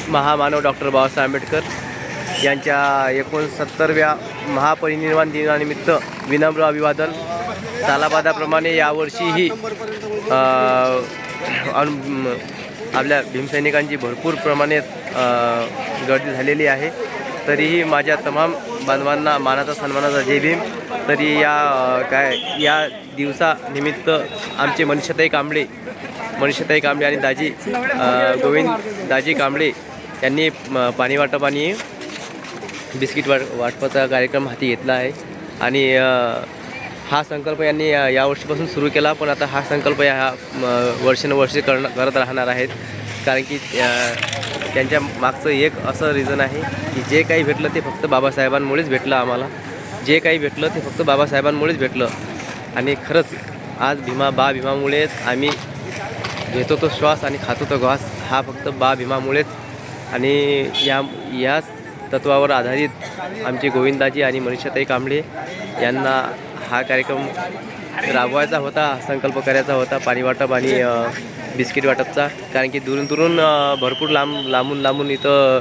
महामानव डॉक्टर बाबासाहेब आंबेडकर यांच्या 69व्या महापरिनिर्वाण दिनानिमित्त विनम्र अभिवादन। सालाबादाप्रमाणे यावर्षीही आपल्या भीमसैनिकांची भरपूर प्रमाणात गर्दी झालेली आहे। तरीही माझ्या तमाम बांधवांना मानाचा सन्मानाचा जय भीम। तरी या दिवसानिमित्त आमचे मनीषाताई कांबळे आणि दाजी गोविंद दाजी कांबळे यांनी पाणी वाटप आणि बिस्किट वाटपाचा कार्यक्रम हाती घेतला आहे। आणि हा संकल्प यांनी यावर्षीपासून सुरू केला, पण आता हा संकल्प या वर्षानुवर्षे करत राहणार आहेत। कारण की त्यांच्या मागचं एक असं रिझन आहे की जे काही भेटलं ते फक्त बाबासाहेबांमुळेच भेटलं। आम्हाला जे काही भेटलं ते फक्त बाबासाहेबांमुळेच भेटलं। आणि खरंच आज भीमामुळेच आम्ही घेतो तो श्वास आणि खातो तो घास, हा फक्त भीमामुळेच। आणि याच तत्वावर आधारित आमचे गोविंदाजी आणि मनीषाताई कांबळे यांना हा कार्यक्रम राबवायचा होता, संकल्प करायचा होता पाणी वाटप आणि बिस्किट वाटपचा। कारण की दुरून भरपूर लांबून इथं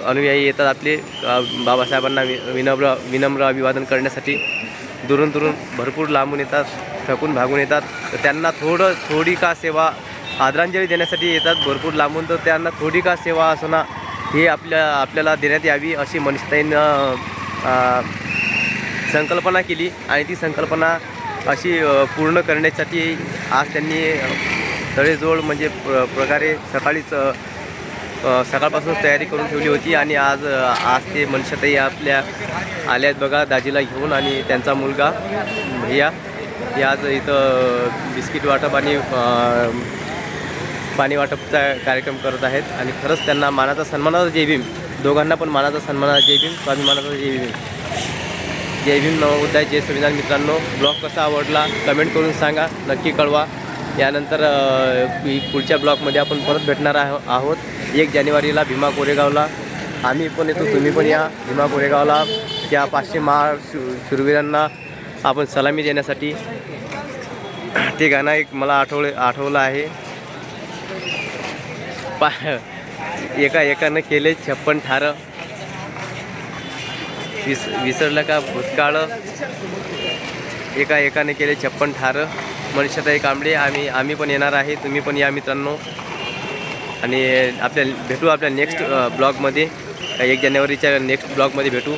अनुयायी येतात आपले बाबासाहेबांना विनम्र अभिवादन करण्यासाठी। दुरून भरपूर लांबून येतात, थकून भागून येतात। तर त्यांना थोडी का सेवा आदरांजली देण्यासाठी येतात भरपूर लांबून। तर त्यांना थोडी का सेवा असणं हे आपल्याला देण्यात यावी अशी मनीषाताईंनं संकल्पना केली। आणि ती संकल्पना अशी पूर्ण करण्यासाठी आज त्यांनी तळेजोड म्हणजे प्रकारे सकाळपासूनच तयारी करून ठेवली होती। आणि आज ते मनीषाताई आपल्या आल्यात बघा दाजीला घेऊन, आणि त्यांचा मुलगा भैया हे आज इथं बिस्किट वाटप आणि पाणी वाटपचा कार्यक्रम करत आहेत। आणि खरंच त्यांना मानाचा सन्मानाचा जय भीम, दोघांना पण मानाचा सन्मानाचा जय भीम, स्वाभिमानाचा जय भीम। जय भीम, नमोबुद्धाय, जय संविधान। मित्रांनो, ब्लॉग कसा आवडला कमेंट करून सांगा, नक्की कळवा। यानंतर पुढच्या ब्लॉगमध्ये आपण परत भेटणार आहोत 1 जानेवारीला भीमा कोरेगावला। आम्ही पण येतो, तुम्ही पण या भीमा कोरेगावला त्या 500 शूरवीरांना आपण सलामी देण्यासाठी। ते गाणं एक मला आठवलं आहे, एकानं केले 56 ठार, विसरलं का भूतकाळ, एकाने केले 56 ठार। मनीषाताई कांबळे आम्ही पण येणार आहे, तुम्ही पण या मित्रांनो। आणि भेटू आपल्या नेक्स्ट ब्लॉगमध्ये, 1 जानेवारीच्या नेक्स्ट ब्लॉगमध्ये भेटू।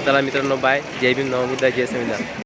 चला मित्रांनो, बाय, जय भीम, नमोबुद्धाय, जय संविधान।